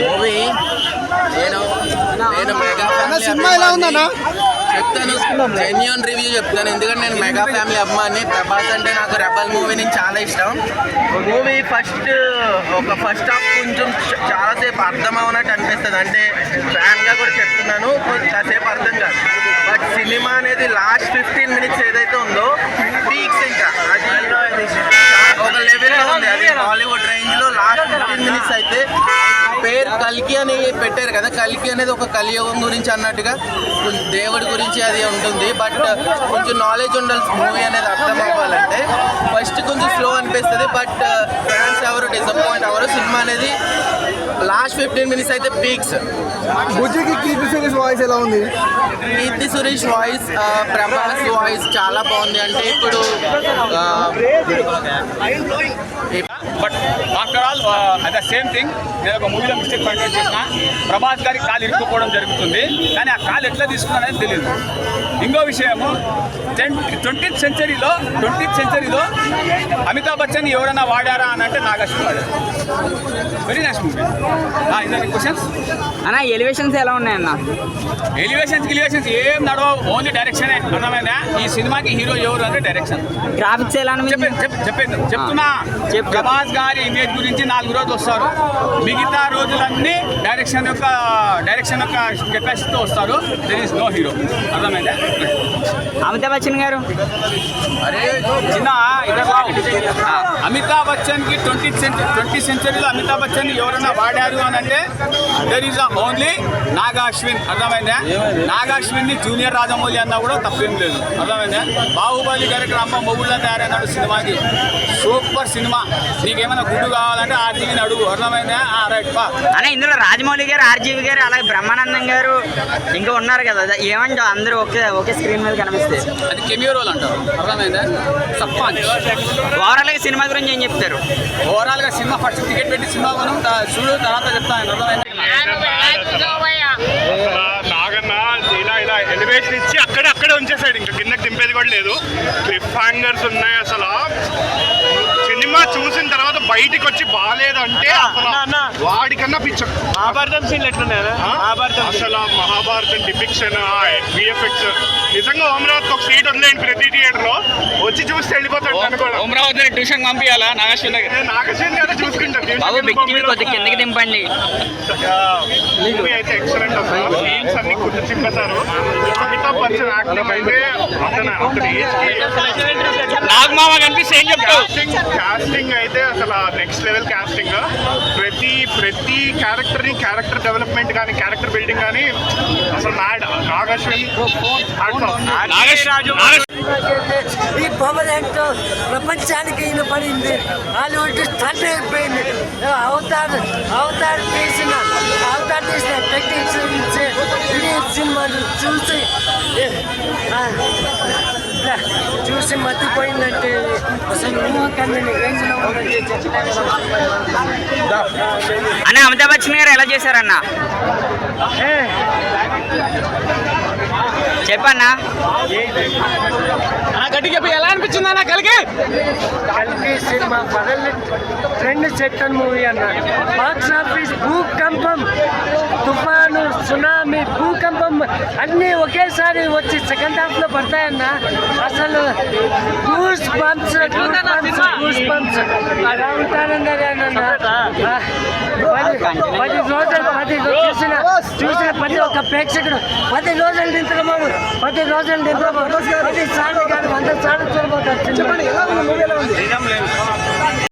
Movie నేను mega cinema ఎలా ఉందన్నా చెప్తాను, జెన్యూన్ రివ్యూ చెప్తాను. ఎందుకంటే నేను మెగా ఫ్యామిలీ అభిమాని. ప్రభాస్ అంటే నాకు రెబల్ మూవీ నుంచి చాలా ఇష్టం. మూవీ ఫస్ట్ హాఫ్ కొంచెం చాలాసేపు అర్థం అవునట్టు అనిపిస్తుంది. అంటే ఫ్యాన్గా కూడా చెప్తున్నాను, కాసేపు అర్థం కాదు. బట్ సినిమా అనేది లాస్ట్ 15 మినిట్స్ ఏదైతే ఉందో పీక్స్, ఇంకా అది ఒక లెవెల్లో ఉంది. అది హాలీవుడ్ రేంజ్లో లాస్ట్ 15 మినిట్స్ అయితే. పేరు కల్కి అని పెట్టారు కదా, కల్కి అనేది ఒక కలియుగం గురించి అన్నట్టుగా దేవుడి గురించి అది ఉంటుంది. బట్ కొంచెం నాలెడ్జ్ ఉండాలి మూవీ అనేది అర్థం అవ్వాలంటే. ఫస్ట్ కొంచెం స్లో అనిపిస్తుంది, బట్ ఫ్యాన్స్ ఎవరు డిసప్పాయింట్ అవ్వరు. సినిమా అనేది లాస్ట్ 15 మినిట్స్ అయితే పీక్స్. బుజ్జికి కీర్తి సురేష్ వాయిస్ ఎలా ఉంది? కీర్తి సురేష్ వాయిస్, ప్రభాస్ వాయిస్ చాలా బాగుంది. అంటే ఇప్పుడు but after all at the same thing, నేను ఒక మూవీలో మిస్టేక్ పాయింట్ చేసిన. ప్రభాస్ గారి కాలు ఇరుక్కుపోవడం జరుగుతుంది, కానీ ఆ కాలు ఎట్లా తీసుకున్నారనేది తెలియదు. ఇంకో విషయము, 20th సెంచరీలో అమితాబ్ బచ్చన్ ఎవరైనా వాడారా అని అంటే నాగార్జున వాడారు. Very nice movie. ఇదే క్వశ్చన్స్ అన్న. ఎలివేషన్స్ ఎలా ఉన్నాయన్న? ఎలివేషన్స్ ఏం నడవ, ఓన్లీ డైరెక్షనే. అర్థమైందా? ఈ సినిమాకి హీరో ఎవరు అంటే డైరెక్షన్. గ్రాఫిక్స్ ఎలా చెప్తున్నా. ప్రభాస్ గారి ఇమేజ్ గురించి 4 రోజులు వస్తారు, మిగతా రోజులన్నీ డైరెక్షన్ యొక్క కెపాసిటీతో వస్తారు. There is no hero. అర్థమైందా? అమితాబ్ బచ్చన్ గారు చిన్న అమితాబ్ బచ్చన్ కి 20th సెంచరీలో అమితాబ్ బచ్చన్ ఎవరైనా వాడారు అని అంటే దెర్ ఈస్ ఓన్లీ నాగాశ్విన్. అర్థమైందా? నాగాశ్విన్ ని జూనియర్ రాజమౌళి అన్నా కూడా తప్పేం లేదు. అర్థమైందా? బాహుబలి డైరెక్టర్ అమ్మ మొగుళ్ళ తయారైనాడు సినిమాకి. Super cinema. నీకేమైనా గుడ్డు కావాలంటే ఆర్జీవిని అడుగు. అర్థమైందా? రైట్ బా అన్న. ఇందులో రాజమౌళి గారు, ఆర్జీవి గారు, అలాగే బ్రహ్మానందం గారు ఇంకా ఉన్నారు కదా, ఏమంటారు? అందరూ ఒకే స్క్రీన్ మీద కనిపిస్తే అది కెమియో రోల్ అంటారు. అర్థమైందా? సర్పంచ్. ఓవరాల్గా సినిమా గురించి ఏం చెప్తారు? ఓవరాల్గా సినిమా ఫస్ట్ టికెట్ పెట్టి సినిమా కొను, చూడు, తర్వాత చెప్తాను. నాగన్న ఇలా ఎలివేషన్ ఇచ్చి అక్కడే ఉంచేసాడు, ఇంకా కిందకి దింపేది కూడా లేదు. క్లిఫ్ హ్యాంగర్స్ ఉన్నాయి. అసలు సినిమా చూసిన తర్వాత బయటికి వచ్చి బాగాలేదంటే వాడికన్నా పిచ్చ. మహాభారతం సీన్లు ఎట్లున్నాయి? అసలు మహాభారతం డిపిక్షన్, విఎఫ్ఎక్స్ నిజంగా అమరావతికి ఒక సీట్ వదిలేండి ప్రతి థియేటర్ లో, వచ్చి చూస్తే వెళ్ళిపోతాడు. అమరావతి ట్యూషన్ పంపించాలా? నాగశ్విన్ కదా చూసుకుంటాను. కిందకి దింపండి. మూవీ అయితే ఎక్సలెంట్. అసలు సీన్స్ అన్ని కుట్టు చింపేశారు. అమితాబ్ బచ్చన్ యాక్టింగ్ అయితే నాగమామ కనిపిస్తే ఏం చెప్తావు? కాస్టింగ్ అయితే అసలు నెక్స్ట్ లెవెల్ కాస్టింగ్. ప్రతి క్యారెక్టర్ డెవలప్మెంట్ కానీ క్యారెక్టర్ బిల్డింగ్ కానీ అసలు నాగాశ్విన్ ఈ పవర్ యాక్ట్ ప్రపంచానికి ఈయన పడింది. హాలీవుడ్ స్టార్ట్ అయిపోయింది. అవతార్ తీసిన టెక్నిక్స్ సినిమాలు చూసి మర్చిపోయిందంటే అసలు ఊహకందని రేంజ్లో ఉందంటే అన్న. అమితాబ్ బచ్చన్ గారు ఎలా చేశారన్న? చెప్పన్నా. గట్టిగా ఎలా అనిపించింది అన్న కలిగి సినిమా? ట్రెండ్ సెక్టర్ మూవీ అన్న. బాక్స్ ఆఫీస్ భూకంపం, తుఫాను, సునామీ, భూకంపం అన్నీ ఒకేసారి వచ్చి సెకండ్ హాఫ్ లో పడతాయన్న. అసలు గూస్ బంప్స్ అలా ఉంటానన్నారు అన్న. 10 రోజులు చూసిన ప్రతి ఒక్క ప్రేక్షకుడు 10 రోజులు నిద్రపోడు. 10 సార్లు కాదు 100 సార్లు చూడబోతారు. చెప్పండి, ఎలా ఉంది మూవీ? ఎలా ఉంది?